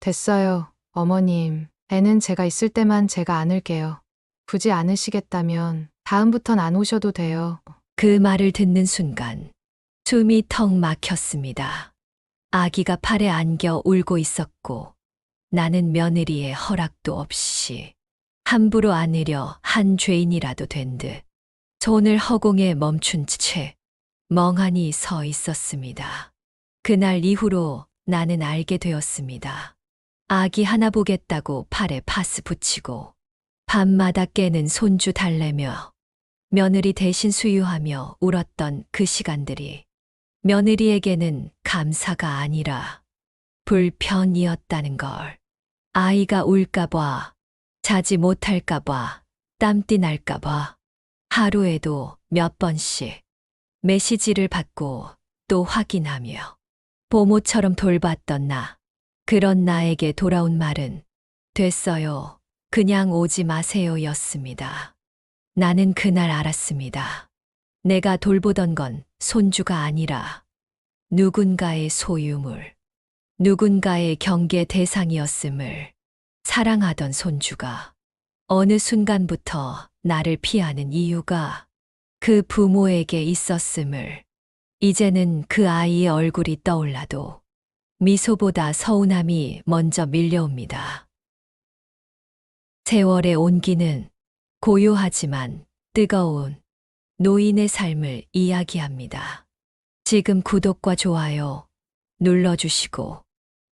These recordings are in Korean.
됐어요, 어머님. 애는 제가 있을 때만 제가 안을게요. 굳이 안으시겠다면 다음부턴 안 오셔도 돼요. 그 말을 듣는 순간 숨이 턱 막혔습니다. 아기가 팔에 안겨 울고 있었고 나는 며느리의 허락도 없이 함부로 안으려 한 죄인이라도 된 듯 손을 허공에 멈춘 채 멍하니 서 있었습니다. 그날 이후로 나는 알게 되었습니다. 아기 하나 보겠다고 팔에 파스 붙이고 밤마다 깨는 손주 달래며 며느리 대신 수유하며 울었던 그 시간들이 며느리에게는 감사가 아니라 불편이었다는 걸. 아이가 울까봐, 자지 못할까봐, 땀띠 날까봐 하루에도 몇 번씩 메시지를 받고 또 확인하며 보모처럼 돌봤던 나. 그런 나에게 돌아온 말은 됐어요. 그냥 오지 마세요 였습니다. 나는 그날 알았습니다. 내가 돌보던 건 손주가 아니라 누군가의 소유물, 누군가의 경계 대상이었음을. 사랑하던 손주가 어느 순간부터 나를 피하는 이유가 그 부모에게 있었음을. 이제는 그 아이의 얼굴이 떠올라도 미소보다 서운함이 먼저 밀려옵니다. 세월의 온기는 고요하지만 뜨거운 노인의 삶을 이야기합니다. 지금 구독과 좋아요 눌러주시고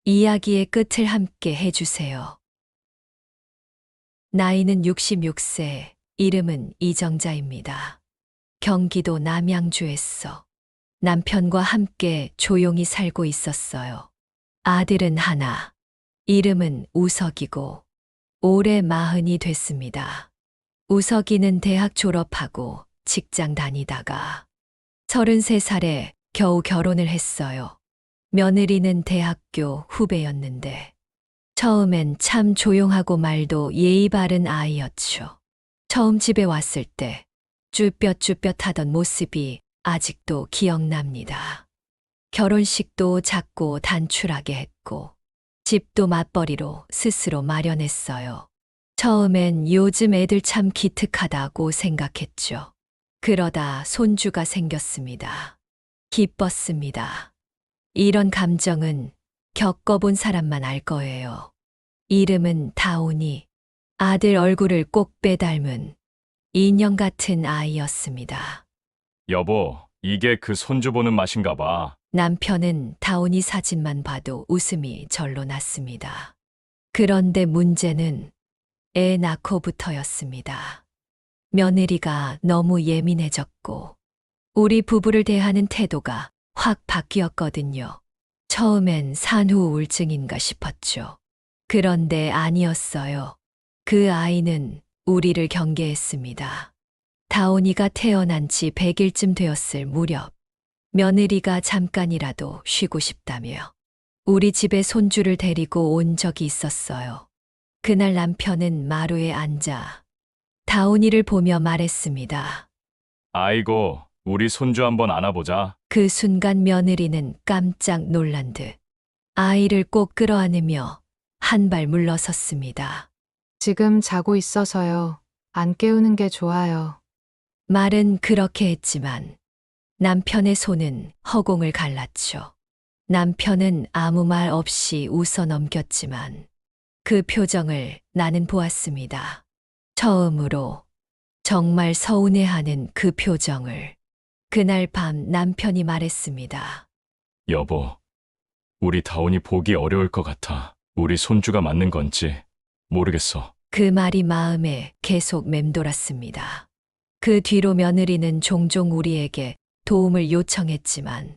이야기의 끝을 함께 해주세요. 나이는 66세, 이름은 이정자입니다. 경기도 남양주에서 남편과 함께 조용히 살고 있었어요. 아들은 하나, 이름은 우석이고 올해 40이 됐습니다. 우석이는 대학 졸업하고 직장 다니다가 33살에 겨우 결혼을 했어요. 며느리는 대학교 후배였는데 처음엔 참 조용하고 말도 예의 바른 아이였죠. 처음 집에 왔을 때 쭈뼛쭈뼛하던 모습이 아직도 기억납니다. 결혼식도 작고 단출하게 했고 집도 맞벌이로 스스로 마련했어요. 처음엔 요즘 애들 참 기특하다고 생각했죠. 그러다 손주가 생겼습니다. 기뻤습니다. 이런 감정은 겪어본 사람만 알 거예요. 이름은 다운이, 아들 얼굴을 꼭 빼닮은 인형 같은 아이였습니다. 여보, 이게 그 손주 보는 맛인가 봐. 남편은 다운이 사진만 봐도 웃음이 절로 났습니다. 그런데 문제는 애 낳고부터였습니다. 며느리가 너무 예민해졌고 우리 부부를 대하는 태도가 확 바뀌었거든요. 처음엔 산후 우울증인가 싶었죠. 그런데 아니었어요. 그 아이는 우리를 경계했습니다. 다온이가 태어난 지 100일쯤 되었을 무렵 며느리가 잠깐이라도 쉬고 싶다며 우리 집에 손주를 데리고 온 적이 있었어요. 그날 남편은 마루에 앉아 다온이를 보며 말했습니다. 아이고, 우리 손주 한번 안아보자. 그 순간 며느리는 깜짝 놀란 듯 아이를 꼭 끌어안으며 한 발 물러섰습니다. 지금 자고 있어서요. 안 깨우는 게 좋아요. 말은 그렇게 했지만 남편의 손은 허공을 갈랐죠. 남편은 아무 말 없이 웃어 넘겼지만 그 표정을 나는 보았습니다. 처음으로 정말 서운해하는 그 표정을. 그날 밤 남편이 말했습니다. 여보, 우리 다운이 보기 어려울 것 같아. 우리 손주가 맞는 건지 모르겠어. 그 말이 마음에 계속 맴돌았습니다. 그 뒤로 며느리는 종종 우리에게 도움을 요청했지만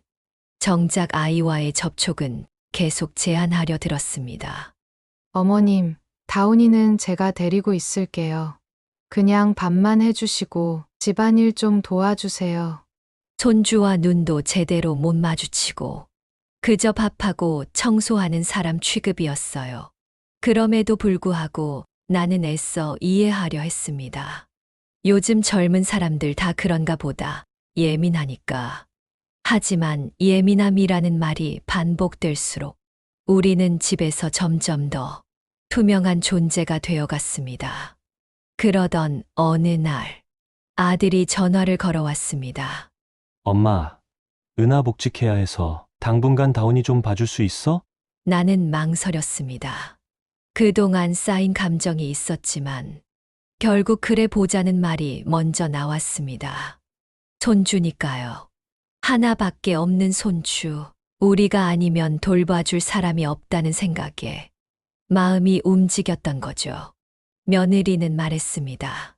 정작 아이와의 접촉은 계속 제한하려 들었습니다. 어머님, 다운이는 제가 데리고 있을게요. 그냥 밥만 해주시고 집안일 좀 도와주세요. 손주와 눈도 제대로 못 마주치고 그저 밥하고 청소하는 사람 취급이었어요. 그럼에도 불구하고 나는 애써 이해하려 했습니다. 요즘 젊은 사람들 다 그런가 보다 예민하니까. 하지만 예민함이라는 말이 반복될수록 우리는 집에서 점점 더 투명한 존재가 되어갔습니다. 그러던 어느 날 아들이 전화를 걸어왔습니다. 엄마, 은하 복직해야 해서 당분간 다운이 좀 봐줄 수 있어? 나는 망설였습니다. 그동안 쌓인 감정이 있었지만 결국 그래 보자는 말이 먼저 나왔습니다. 손주니까요. 하나밖에 없는 손주. 우리가 아니면 돌봐줄 사람이 없다는 생각에 마음이 움직였던 거죠. 며느리는 말했습니다.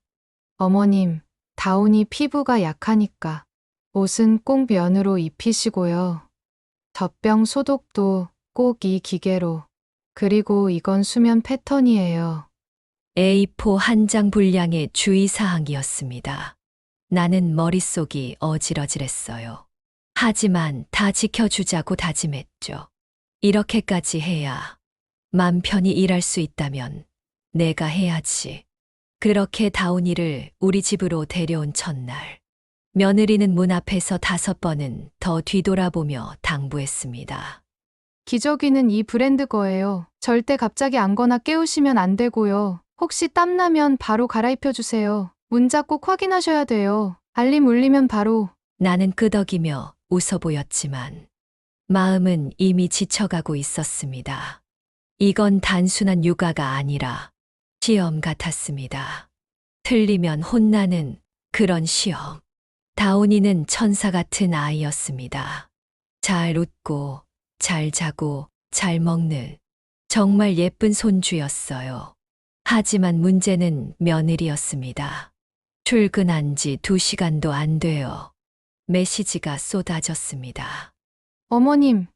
어머님, 다운이 피부가 약하니까 옷은 꼭 면으로 입히시고요. 젖병 소독도 꼭 이 기계로. 그리고 이건 수면 패턴이에요. A4 한 장 분량의 주의사항이었습니다. 나는 머릿속이 어질어질했어요. 하지만 다 지켜주자고 다짐했죠. 이렇게까지 해야 맘 편히 일할 수 있다면 내가 해야지. 그렇게 다운이를 우리 집으로 데려온 첫날, 며느리는 문 앞에서 5번은 더 뒤돌아보며 당부했습니다. 기저귀는 이 브랜드 거예요. 절대 갑자기 안거나 깨우시면 안 되고요. 혹시 땀나면 바로 갈아입혀 주세요. 문자 꼭 확인하셔야 돼요. 알림 울리면 바로. 나는 끄덕이며 웃어 보였지만 마음은 이미 지쳐가고 있었습니다. 이건 단순한 육아가 아니라 시험 같았습니다. 틀리면 혼나는 그런 시험. 다운이는 천사 같은 아이였습니다. 잘 웃고, 잘 자고, 잘 먹는 정말 예쁜 손주였어요. 하지만 문제는 며느리였습니다. 출근한 지 2시간도 안 돼요. 메시지가 쏟아졌습니다. 어머님,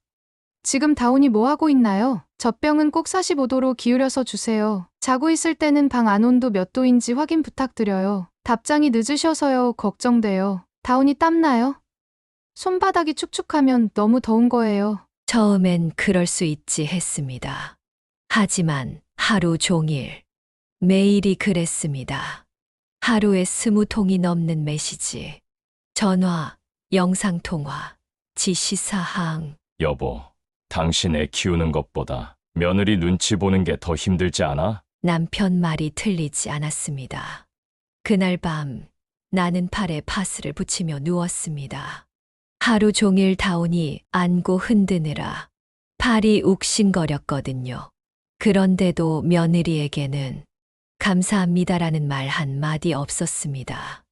지금 다운이 뭐 하고 있나요? 젖병은 꼭 45도로 기울여서 주세요. 자고 있을 때는 방 안온도 몇 도인지 확인 부탁드려요. 답장이 늦으셔서요. 걱정돼요. 다운이 땀나요? 손바닥이 축축하면 너무 더운 거예요. 처음엔 그럴 수 있지 했습니다. 하지만 하루 종일, 매일이 그랬습니다. 하루에 20통이 넘는 메시지, 전화, 영상통화, 지시사항. 여보, 당신 애 키우는 것보다 며느리 눈치 보는 게 더 힘들지 않아? 남편 말이 틀리지 않았습니다. 그날 밤 나는 팔에 파스를 붙이며 누웠습니다. 하루 종일 다운이 안고 흔드느라 팔이 욱신거렸거든요. 그런데도 며느리에게는 감사합니다라는 말 한마디 없었습니다.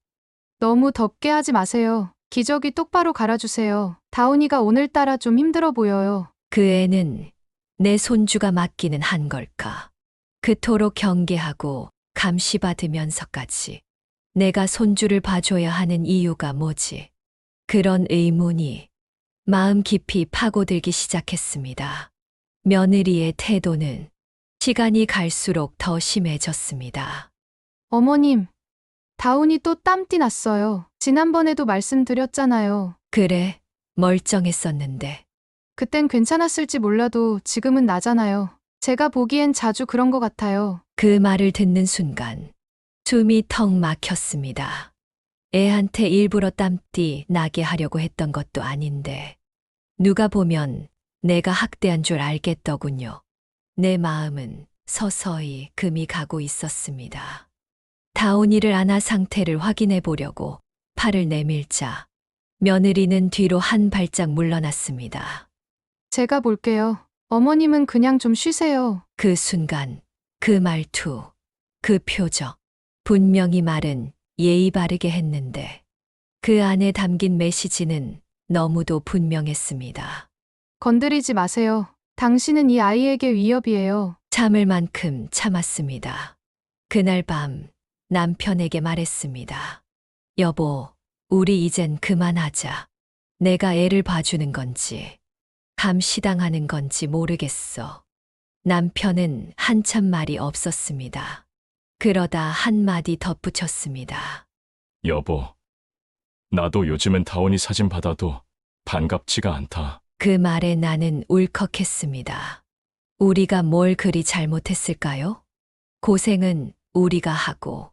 너무 덥게 하지 마세요. 기저귀 똑바로 갈아주세요. 다운이가 오늘따라 좀 힘들어 보여요. 그 애는 내 손주가 맡기는 한 걸까? 그토록 경계하고 감시받으면서까지 내가 손주를 봐줘야 하는 이유가 뭐지? 그런 의문이 마음 깊이 파고들기 시작했습니다. 며느리의 태도는 시간이 갈수록 더 심해졌습니다. 어머님, 다운이 또 땀띠 났어요. 지난번에도 말씀드렸잖아요. 그래, 멀쩡했었는데. 그땐 괜찮았을지 몰라도 지금은 나잖아요. 제가 보기엔 자주 그런 것 같아요. 그 말을 듣는 순간 숨이 턱 막혔습니다. 애한테 일부러 땀띠 나게 하려고 했던 것도 아닌데 누가 보면 내가 학대한 줄 알겠더군요. 내 마음은 서서히 금이 가고 있었습니다. 다운이를 안아 상태를 확인해 보려고 팔을 내밀자 며느리는 뒤로 한 발짝 물러났습니다. 제가 볼게요. 어머님은 그냥 좀 쉬세요. 그 순간, 그 말투, 그 표정, 분명히 말은 예의 바르게 했는데 그 안에 담긴 메시지는 너무도 분명했습니다. 건드리지 마세요. 당신은 이 아이에게 위협이에요. 참을 만큼 참았습니다. 그날 밤 남편에게 말했습니다. 여보, 우리 이젠 그만하자. 내가 애를 봐주는 건지 감시당하는 건지 모르겠어. 남편은 한참 말이 없었습니다. 그러다 한마디 덧붙였습니다. 여보, 나도 요즘은 다운이 사진 받아도 반갑지가 않다. 그 말에 나는 울컥했습니다. 우리가 뭘 그리 잘못했을까요? 고생은 우리가 하고,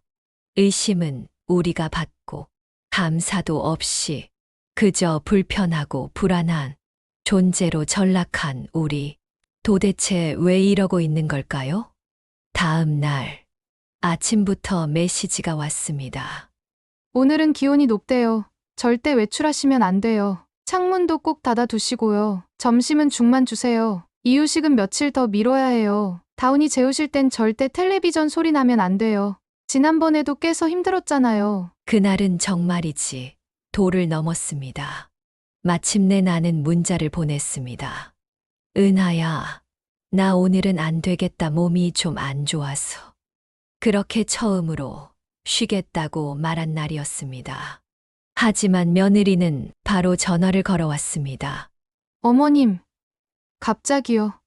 의심은 우리가 받고, 감사도 없이 그저 불편하고 불안한 존재로 전락한 우리. 도대체 왜 이러고 있는 걸까요? 다음 날 아침부터 메시지가 왔습니다. 오늘은 기온이 높대요. 절대 외출하시면 안 돼요. 창문도 꼭 닫아 두시고요. 점심은 죽만 주세요. 이유식은 며칠 더 미뤄야 해요. 다운이 재우실 땐 절대 텔레비전 소리 나면 안 돼요. 지난번에도 깨서 힘들었잖아요. 그날은 정말이지 도를 넘었습니다. 마침내 나는 문자를 보냈습니다. 은하야, 나 오늘은 안 되겠다. 몸이 좀 안 좋아서. 그렇게 처음으로 쉬겠다고 말한 날이었습니다. 하지만 며느리는 바로 전화를 걸어왔습니다. 어머님, 갑자기요.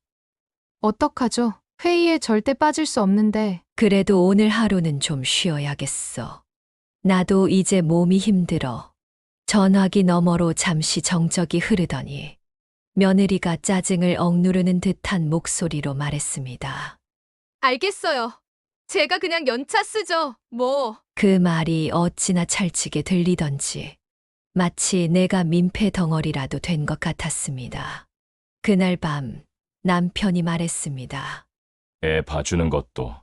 어떡하죠? 회의에 절대 빠질 수 없는데. 그래도 오늘 하루는 좀 쉬어야겠어. 나도 이제 몸이 힘들어. 전화기 너머로 잠시 정적이 흐르더니 며느리가 짜증을 억누르는 듯한 목소리로 말했습니다. 알겠어요. 제가 그냥 연차 쓰죠. 뭐. 그 말이 어찌나 찰지게 들리던지 마치 내가 민폐 덩어리라도 된 것 같았습니다. 그날 밤 남편이 말했습니다. 애 봐주는 것도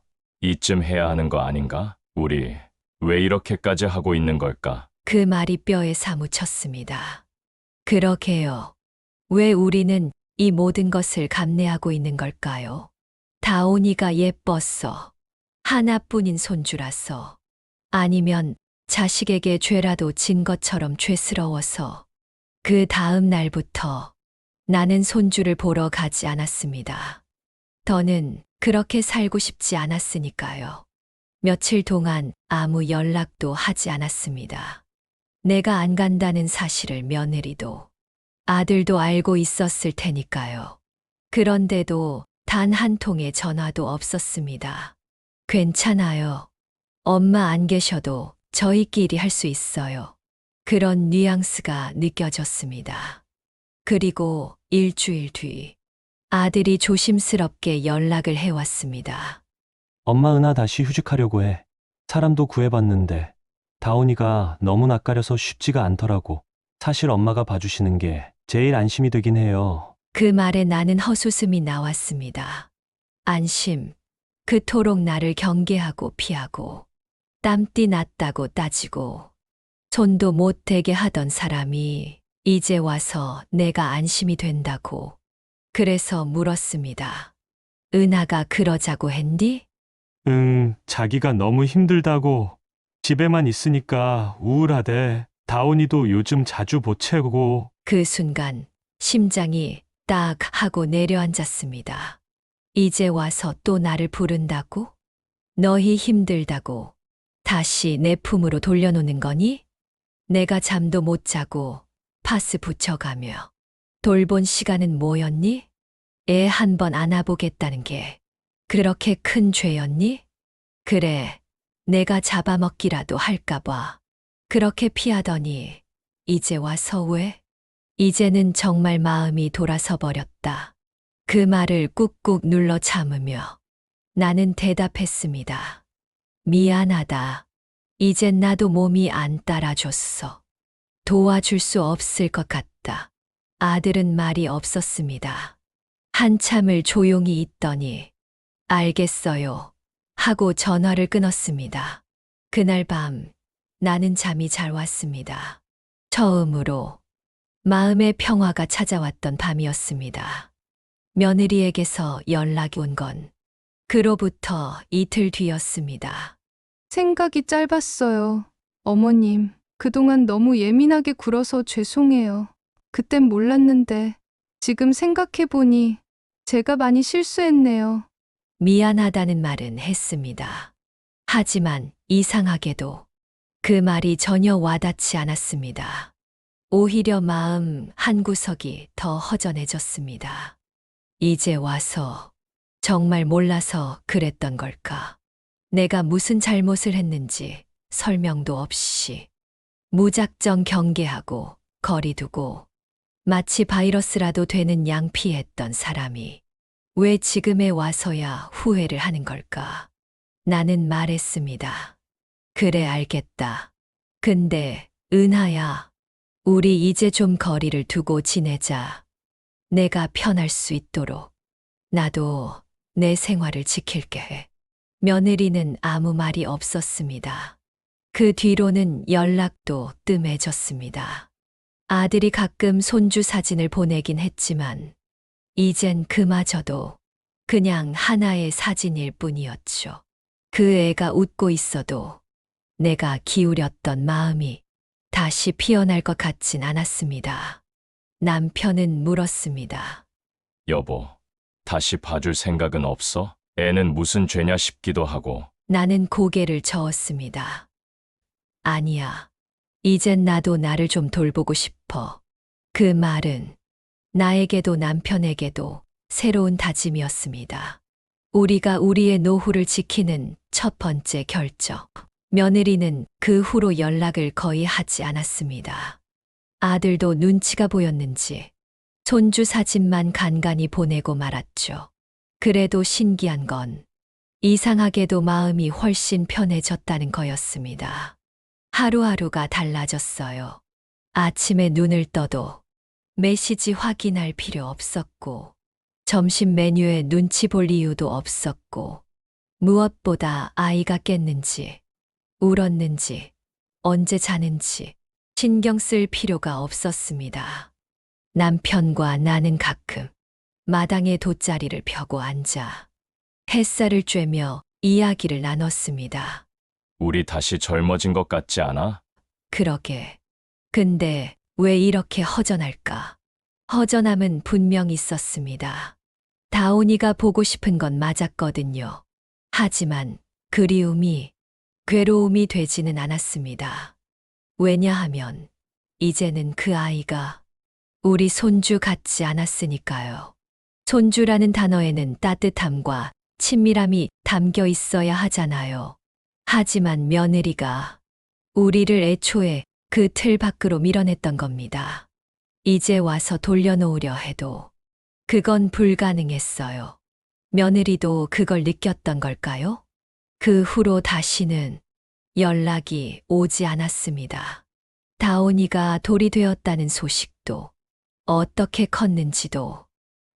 이쯤 해야 하는 거 아닌가? 우리 왜 이렇게까지 하고 있는 걸까? 그 말이 뼈에 사무쳤습니다. 그러게요. 왜 우리는 이 모든 것을 감내하고 있는 걸까요? 다온이가 예뻤어. 하나뿐인 손주라서. 아니면 자식에게 죄라도 진 것처럼 죄스러워서. 그 다음 날부터 나는 손주를 보러 가지 않았습니다. 더는 그렇게 살고 싶지 않았으니까요. 며칠 동안 아무 연락도 하지 않았습니다. 내가 안 간다는 사실을 며느리도 아들도 알고 있었을 테니까요. 그런데도 단 한 통의 전화도 없었습니다. 괜찮아요. 엄마 안 계셔도 저희끼리 할 수 있어요. 그런 뉘앙스가 느껴졌습니다. 그리고 일주일 뒤 아들이 조심스럽게 연락을 해왔습니다. 엄마 은하 다시 휴직하려고 해. 사람도 구해봤는데 다온이가 너무 낯가려서 쉽지가 않더라고. 사실 엄마가 봐주시는 게 제일 안심이 되긴 해요. 그 말에 나는 헛웃음이 나왔습니다. 안심. 그토록 나를 경계하고 피하고 땀띠 났다고 따지고 손도 못 대게 하던 사람이 이제 와서 내가 안심이 된다고. 그래서 물었습니다. 은하가 그러자고 했니? 자기가 너무 힘들다고. 집에만 있으니까 우울하대. 다온이도 요즘 자주 보채고. 그 순간 심장이 딱 하고 내려앉았습니다. 이제 와서 또 나를 부른다고? 너희 힘들다고 다시 내 품으로 돌려놓는 거니? 내가 잠도 못 자고 파스 붙여가며 돌본 시간은 뭐였니? 애 한 번 안아보겠다는 게 그렇게 큰 죄였니? 그래, 내가 잡아먹기라도 할까봐 그렇게 피하더니 이제 와서 왜? 이제는 정말 마음이 돌아서 버렸다. 그 말을 꾹꾹 눌러 참으며 나는 대답했습니다. 미안하다. 이젠 나도 몸이 안 따라줬어. 도와줄 수 없을 것 같다. 아들은 말이 없었습니다. 한참을 조용히 있더니 알겠어요 하고 전화를 끊었습니다. 그날 밤 나는 잠이 잘 왔습니다. 처음으로 마음의 평화가 찾아왔던 밤이었습니다. 며느리에게서 연락이 온 건 그로부터 이틀 뒤였습니다. 생각이 짧았어요. 어머님, 그동안 너무 예민하게 굴어서 죄송해요. 그땐 몰랐는데 지금 생각해보니 제가 많이 실수했네요. 미안하다는 말은 했습니다. 하지만 이상하게도 그 말이 전혀 와닿지 않았습니다. 오히려 마음 한구석이 더 허전해졌습니다. 이제 와서 정말 몰라서 그랬던 걸까? 내가 무슨 잘못을 했는지 설명도 없이 무작정 경계하고 거리두고 마치 바이러스라도 되는 양피했던 사람이 왜 지금에 와서야 후회를 하는 걸까? 나는 말했습니다. 그래, 알겠다. 근데 은하야, 우리 이제 좀 거리를 두고 지내자. 내가 편할 수 있도록. 나도 내 생활을 지킬게 해. 며느리는 아무 말이 없었습니다. 그 뒤로는 연락도 뜸해졌습니다. 아들이 가끔 손주 사진을 보내긴 했지만, 이젠 그마저도 그냥 하나의 사진일 뿐이었죠. 그 애가 웃고 있어도 내가 기울였던 마음이 다시 피어날 것 같진 않았습니다. 남편은 물었습니다. 여보, 다시 봐줄 생각은 없어? 애는 무슨 죄냐 싶기도 하고. 나는 고개를 저었습니다. 아니야. 이젠 나도 나를 좀 돌보고 싶어. 그 말은 나에게도 남편에게도 새로운 다짐이었습니다. 우리가 우리의 노후를 지키는 첫 번째 결정. 며느리는 그 후로 연락을 거의 하지 않았습니다. 아들도 눈치가 보였는지 손주 사진만 간간히 보내고 말았죠. 그래도 신기한 건 이상하게도 마음이 훨씬 편해졌다는 거였습니다. 하루하루가 달라졌어요. 아침에 눈을 떠도 메시지 확인할 필요 없었고, 점심 메뉴에 눈치 볼 이유도 없었고, 무엇보다 아이가 깼는지, 울었는지, 언제 자는지 신경 쓸 필요가 없었습니다. 남편과 나는 가끔 마당에 돗자리를 펴고 앉아 햇살을 쬐며 이야기를 나눴습니다. 우리 다시 젊어진 것 같지 않아? 그러게. 근데 왜 이렇게 허전할까? 허전함은 분명 있었습니다. 다온이가 보고 싶은 건 맞았거든요. 하지만 그리움이 괴로움이 되지는 않았습니다. 왜냐하면 이제는 그 아이가 우리 손주 같지 않았으니까요. 손주라는 단어에는 따뜻함과 친밀함이 담겨 있어야 하잖아요. 하지만 며느리가 우리를 애초에 그 틀 밖으로 밀어냈던 겁니다. 이제 와서 돌려놓으려 해도 그건 불가능했어요. 며느리도 그걸 느꼈던 걸까요? 그 후로 다시는 연락이 오지 않았습니다. 다온이가 돌이 되었다는 소식도 어떻게 컸는지도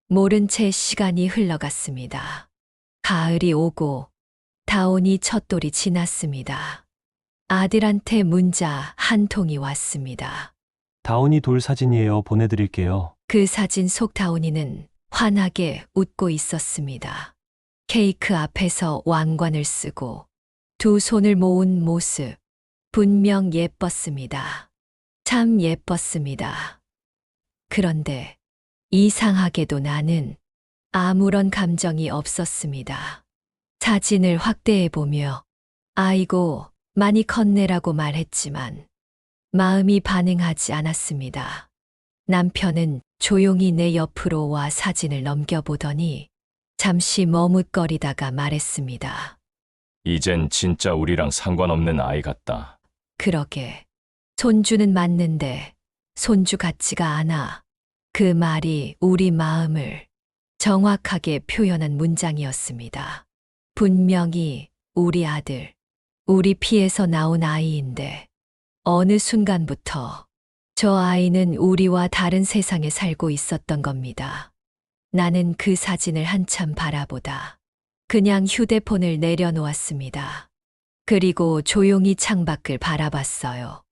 모른 채 시간이 흘러갔습니다. 가을이 오고 다온이 첫 돌이 지났습니다. 아들한테 문자 한 통이 왔습니다. 다온이 돌 사진이에요. 보내드릴게요. 그 사진 속 다온이는 환하게 웃고 있었습니다. 케이크 앞에서 왕관을 쓰고 두 손을 모은 모습, 분명 예뻤습니다. 참 예뻤습니다. 그런데 이상하게도 나는 아무런 감정이 없었습니다. 사진을 확대해보며 아이고 많이 컸네라고 말했지만 마음이 반응하지 않았습니다. 남편은 조용히 내 옆으로 와 사진을 넘겨보더니 잠시 머뭇거리다가 말했습니다. 이젠 진짜 우리랑 상관없는 아이 같다. 그러게. 손주는 맞는데 손주 같지가 않아. 그 말이 우리 마음을 정확하게 표현한 문장이었습니다. 분명히 우리 아들, 우리 피에서 나온 아이인데 어느 순간부터 저 아이는 우리와 다른 세상에 살고 있었던 겁니다. 나는 그 사진을 한참 바라보다 그냥 휴대폰을 내려놓았습니다. 그리고 조용히 창밖을 바라봤어요.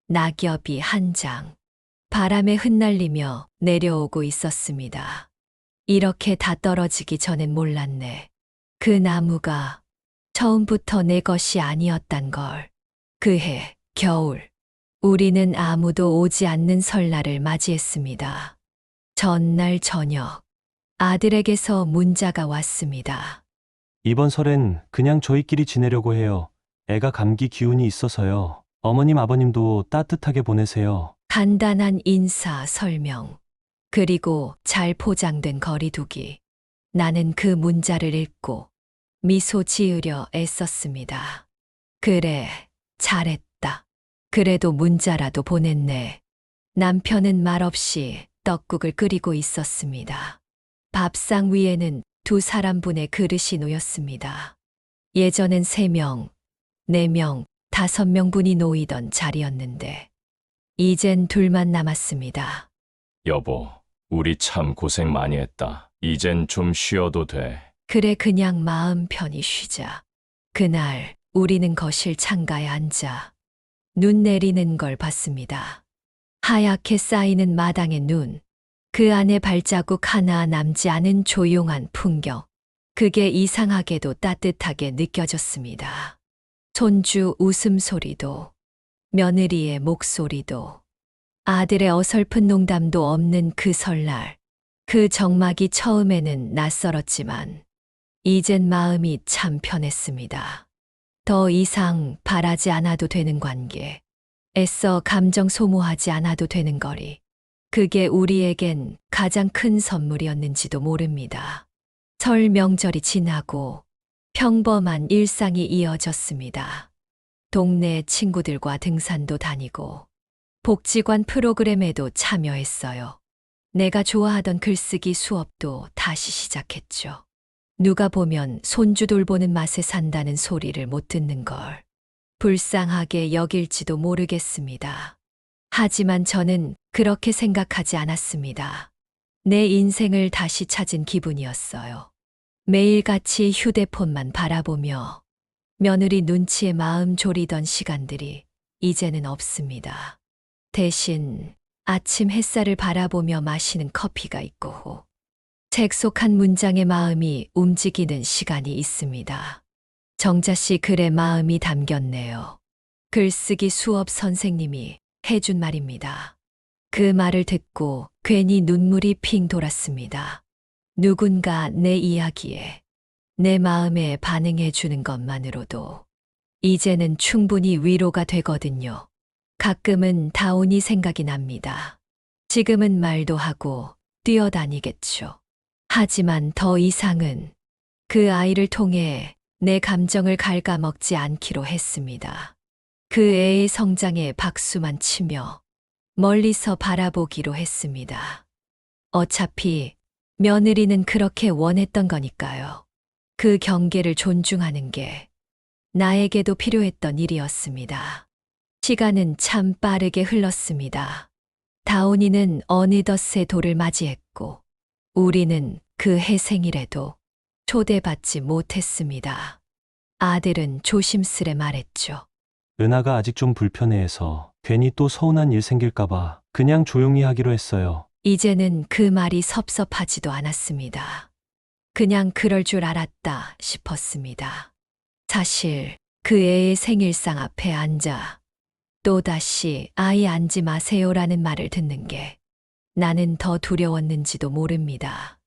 낙엽이 한 장, 바람에 흩날리며 내려오고 있었습니다. 이렇게 다 떨어지기 전엔 몰랐네. 그 나무가 처음부터 내 것이 아니었단 걸. 그해 겨울, 우리는 아무도 오지 않는 설날을 맞이했습니다. 전날 저녁, 아들에게서 문자가 왔습니다. 이번 설엔 그냥 저희끼리 지내려고 해요. 애가 감기 기운이 있어서요. 어머님, 아버님도 따뜻하게 보내세요. 간단한 인사 설명, 그리고 잘 포장된 거리두기. 나는 그 문자를 읽고 미소 지으려 애썼습니다. 그래, 잘했다. 그래도 문자라도 보냈네. 남편은 말없이 떡국을 끓이고 있었습니다. 밥상 위에는 두 사람분의 그릇이 놓였습니다. 예전엔 3명, 4명, 5명분이 놓이던 자리였는데 이젠 둘만 남았습니다. 여보, 우리 참 고생 많이 했다. 이젠 좀 쉬어도 돼. 그래 그냥 마음 편히 쉬자. 그날 우리는 거실 창가에 앉아 눈 내리는 걸 봤습니다. 하얗게 쌓이는 마당의 눈, 그 안에 발자국 하나 남지 않은 조용한 풍경. 그게 이상하게도 따뜻하게 느껴졌습니다. 손주 웃음소리도, 며느리의 목소리도, 아들의 어설픈 농담도 없는 그 설날. 그 정막이 처음에는 낯설었지만 이젠 마음이 참 편했습니다. 더 이상 바라지 않아도 되는 관계, 애써 감정 소모하지 않아도 되는 거리. 그게 우리에겐 가장 큰 선물이었는지도 모릅니다. 설 명절이 지나고 평범한 일상이 이어졌습니다. 동네 친구들과 등산도 다니고 복지관 프로그램에도 참여했어요. 내가 좋아하던 글쓰기 수업도 다시 시작했죠. 누가 보면 손주 돌보는 맛에 산다는 소리를 못 듣는 걸 불쌍하게 여길지도 모르겠습니다. 하지만 저는 그렇게 생각하지 않았습니다. 내 인생을 다시 찾은 기분이었어요. 매일같이 휴대폰만 바라보며 며느리 눈치에 마음 졸이던 시간들이 이제는 없습니다. 대신 아침 햇살을 바라보며 마시는 커피가 있고 책 속 한 문장의 마음이 움직이는 시간이 있습니다. 정자 씨 글에 마음이 담겼네요. 글쓰기 수업 선생님이 해준 말입니다. 그 말을 듣고 괜히 눈물이 핑 돌았습니다. 누군가 내 이야기에, 내 마음에 반응해 주는 것만으로도 이제는 충분히 위로가 되거든요. 가끔은 다온이 생각이 납니다. 지금은 말도 하고 뛰어다니겠죠. 하지만 더 이상은 그 아이를 통해 내 감정을 갉아먹지 않기로 했습니다. 그 애의 성장에 박수만 치며 멀리서 바라보기로 했습니다. 어차피 며느리는 그렇게 원했던 거니까요. 그 경계를 존중하는 게 나에게도 필요했던 일이었습니다. 시간은 참 빠르게 흘렀습니다. 다온이는 어느덧 새 돌을 맞이했고 우리는 그 해 생일에도 초대받지 못했습니다. 아들은 조심스레 말했죠. 은하가 아직 좀 불편해해서 괜히 또 서운한 일 생길까봐 그냥 조용히 하기로 했어요. 이제는 그 말이 섭섭하지도 않았습니다. 그냥 그럴 줄 알았다 싶었습니다. 사실 그 애의 생일상 앞에 앉아 또다시 아이 앉지 마세요라는 말을 듣는 게 나는 더 두려웠는지도 모릅니다.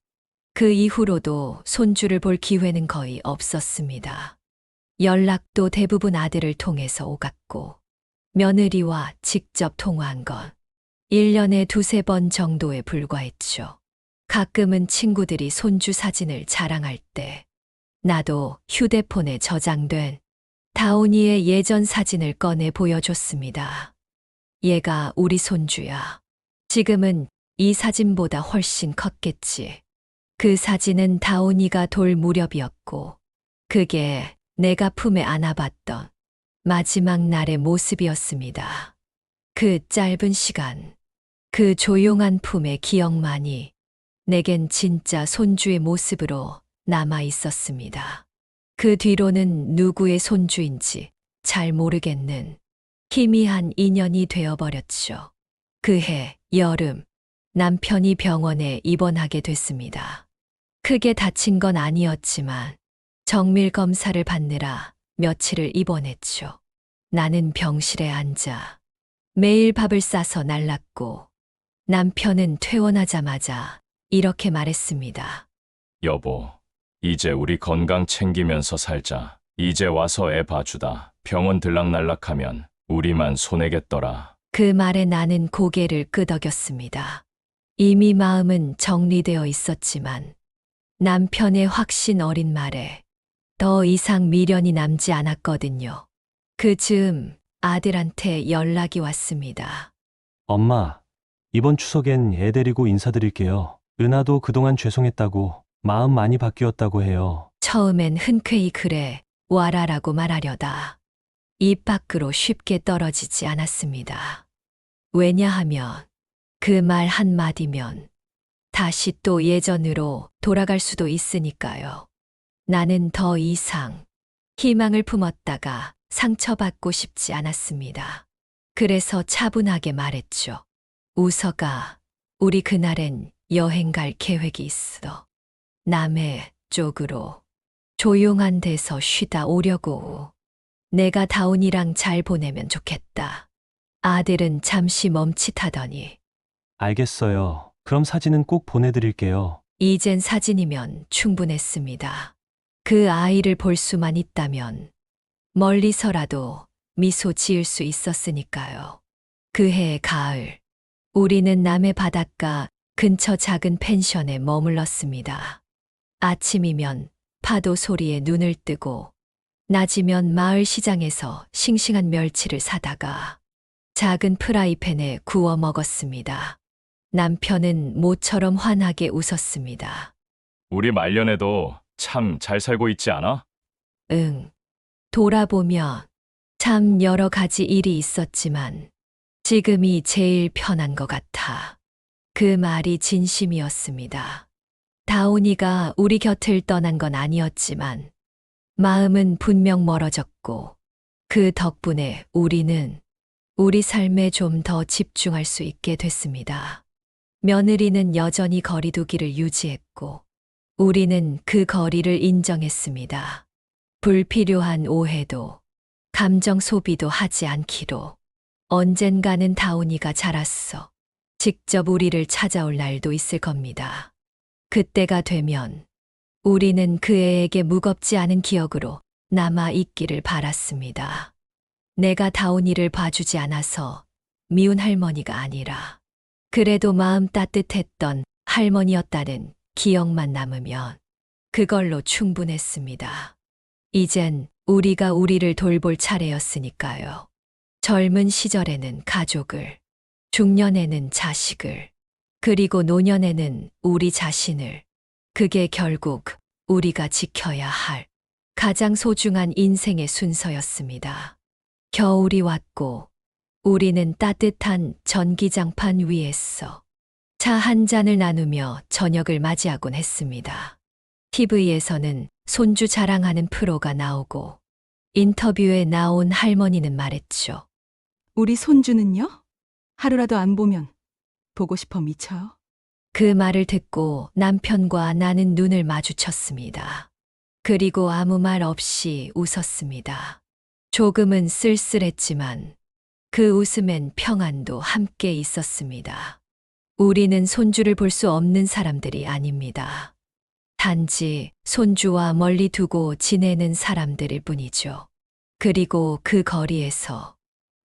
그 이후로도 손주를 볼 기회는 거의 없었습니다. 연락도 대부분 아들을 통해서 오갔고 며느리와 직접 통화한 건 1년에 두세 번 정도에 불과했죠. 가끔은 친구들이 손주 사진을 자랑할 때 나도 휴대폰에 저장된 다온이의 예전 사진을 꺼내 보여줬습니다. 얘가 우리 손주야. 지금은 이 사진보다 훨씬 컸겠지. 그 사진은 다온이가 돌 무렵이었고 그게 내가 품에 안아봤던 마지막 날의 모습이었습니다. 그 짧은 시간, 그 조용한 품의 기억만이 내겐 진짜 손주의 모습으로 남아 있었습니다. 그 뒤로는 누구의 손주인지 잘 모르겠는 희미한 인연이 되어버렸죠. 그해 여름 남편이 병원에 입원하게 됐습니다. 크게 다친 건 아니었지만 정밀 검사를 받느라 며칠을 입원했죠. 나는 병실에 앉아 매일 밥을 싸서 날랐고 남편은 퇴원하자마자 이렇게 말했습니다. 여보, 이제 우리 건강 챙기면서 살자. 이제 와서 애 봐주다. 병원 들락날락하면 우리만 손해겠더라. 그 말에 나는 고개를 끄덕였습니다. 이미 마음은 정리되어 있었지만 남편의 확신 어린 말에 더 이상 미련이 남지 않았거든요. 그 즈음 아들한테 연락이 왔습니다. 엄마, 이번 추석엔 애 데리고 인사드릴게요. 은하도 그동안 죄송했다고 마음 많이 바뀌었다고 해요. 처음엔 흔쾌히 그래 와라라고 말하려다 입 밖으로 쉽게 떨어지지 않았습니다. 왜냐하면 그 말 한마디면 다시 또 예전으로 돌아갈 수도 있으니까요. 나는 더 이상 희망을 품었다가 상처받고 싶지 않았습니다. 그래서 차분하게 말했죠. 우서가, 우리 그날엔 여행 갈 계획이 있어. 남해 쪽으로 조용한 데서 쉬다 오려고. 내가 다운이랑 잘 보내면 좋겠다. 아들은 잠시 멈칫하더니 알겠어요. 그럼 사진은 꼭 보내드릴게요. 이젠 사진이면 충분했습니다. 그 아이를 볼 수만 있다면 멀리서라도 미소 지을 수 있었으니까요. 그해 가을, 우리는 남해 바닷가 근처 작은 펜션에 머물렀습니다. 아침이면 파도 소리에 눈을 뜨고 낮이면 마을 시장에서 싱싱한 멸치를 사다가 작은 프라이팬에 구워 먹었습니다. 남편은 모처럼 환하게 웃었습니다. 우리 말년에도 참 잘 살고 있지 않아? 응. 돌아보면 참 여러 가지 일이 있었지만 지금이 제일 편한 것 같아. 그 말이 진심이었습니다. 다온이가 우리 곁을 떠난 건 아니었지만 마음은 분명 멀어졌고 그 덕분에 우리는 우리 삶에 좀 더 집중할 수 있게 됐습니다. 며느리는 여전히 거리두기를 유지했고 우리는 그 거리를 인정했습니다. 불필요한 오해도 감정 소비도 하지 않기로. 언젠가는 다운이가 자랐어. 직접 우리를 찾아올 날도 있을 겁니다. 그때가 되면 우리는 그 애에게 무겁지 않은 기억으로 남아 있기를 바랐습니다. 내가 다운이를 봐주지 않아서 미운 할머니가 아니라 그래도 마음 따뜻했던 할머니였다는 기억만 남으면 그걸로 충분했습니다. 이젠 우리가 우리를 돌볼 차례였으니까요. 젊은 시절에는 가족을, 중년에는 자식을, 그리고 노년에는 우리 자신을. 그게 결국 우리가 지켜야 할 가장 소중한 인생의 순서였습니다. 겨울이 왔고 우리는 따뜻한 전기장판 위에서 차 한 잔을 나누며 저녁을 맞이하곤 했습니다. TV에서는 손주 자랑하는 프로가 나오고 인터뷰에 나온 할머니는 말했죠. 우리 손주는요? 하루라도 안 보면 보고 싶어 미쳐요. 그 말을 듣고 남편과 나는 눈을 마주쳤습니다. 그리고 아무 말 없이 웃었습니다. 조금은 쓸쓸했지만 그 웃음엔 평안도 함께 있었습니다. 우리는 손주를 볼 수 없는 사람들이 아닙니다. 단지 손주와 멀리 두고 지내는 사람들일 뿐이죠. 그리고 그 거리에서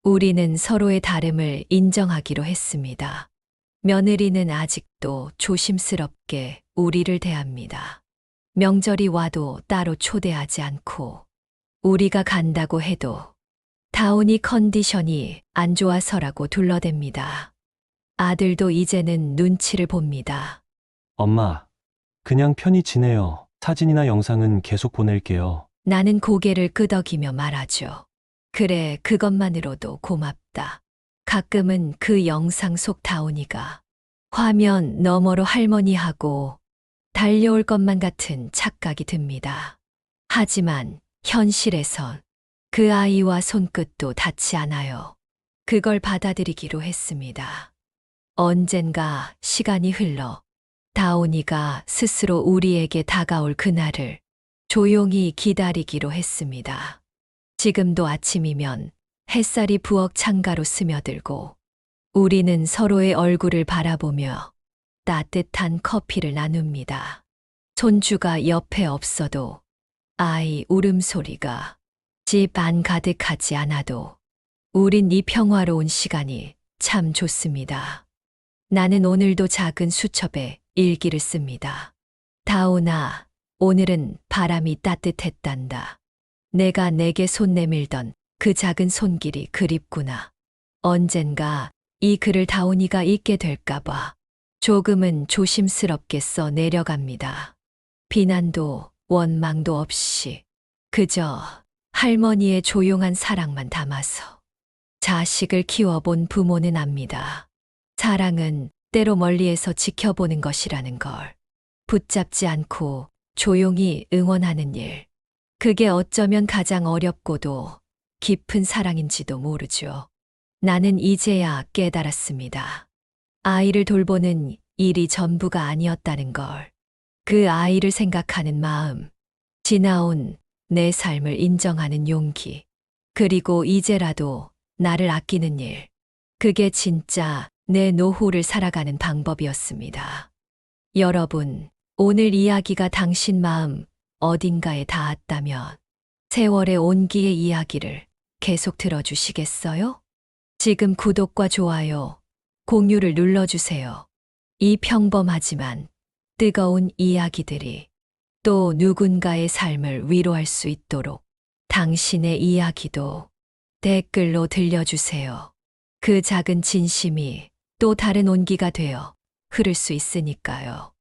우리는 서로의 다름을 인정하기로 했습니다. 며느리는 아직도 조심스럽게 우리를 대합니다. 명절이 와도 따로 초대하지 않고 우리가 간다고 해도 다운이 컨디션이 안 좋아서라고 둘러댑니다. 아들도 이제는 눈치를 봅니다. 엄마, 그냥 편히 지내요. 사진이나 영상은 계속 보낼게요. 나는 고개를 끄덕이며 말하죠. 그래, 그것만으로도 고맙다. 가끔은 그 영상 속 다운이가 화면 너머로 할머니하고 달려올 것만 같은 착각이 듭니다. 하지만 현실에선 그 아이와 손끝도 닿지 않아요. 그걸 받아들이기로 했습니다. 언젠가 시간이 흘러 다온이가 스스로 우리에게 다가올 그날을 조용히 기다리기로 했습니다. 지금도 아침이면 햇살이 부엌 창가로 스며들고 우리는 서로의 얼굴을 바라보며 따뜻한 커피를 나눕니다. 손주가 옆에 없어도 아이 울음소리가 집 안 가득하지 않아도 우린 이 평화로운 시간이 참 좋습니다. 나는 오늘도 작은 수첩에 일기를 씁니다. 다온아, 오늘은 바람이 따뜻했단다. 내가 내게 손 내밀던 그 작은 손길이 그립구나. 언젠가 이 글을 다온이가 읽게 될까봐 조금은 조심스럽게 써 내려갑니다. 비난도 원망도 없이 그저 할머니의 조용한 사랑만 담아서. 자식을 키워본 부모는 압니다. 사랑은 때로 멀리에서 지켜보는 것이라는 걸. 붙잡지 않고 조용히 응원하는 일. 그게 어쩌면 가장 어렵고도 깊은 사랑인지도 모르죠. 나는 이제야 깨달았습니다. 아이를 돌보는 일이 전부가 아니었다는 걸. 그 아이를 생각하는 마음, 지나온 내 삶을 인정하는 용기, 그리고 이제라도 나를 아끼는 일. 그게 진짜 내 노후를 살아가는 방법이었습니다. 여러분, 오늘 이야기가 당신 마음 어딘가에 닿았다면 세월의 온기의 이야기를 계속 들어주시겠어요? 지금 구독과 좋아요, 공유를 눌러주세요. 이 평범하지만 뜨거운 이야기들이 또 누군가의 삶을 위로할 수 있도록 당신의 이야기도 댓글로 들려주세요. 그 작은 진심이 또 다른 온기가 되어 흐를 수 있으니까요.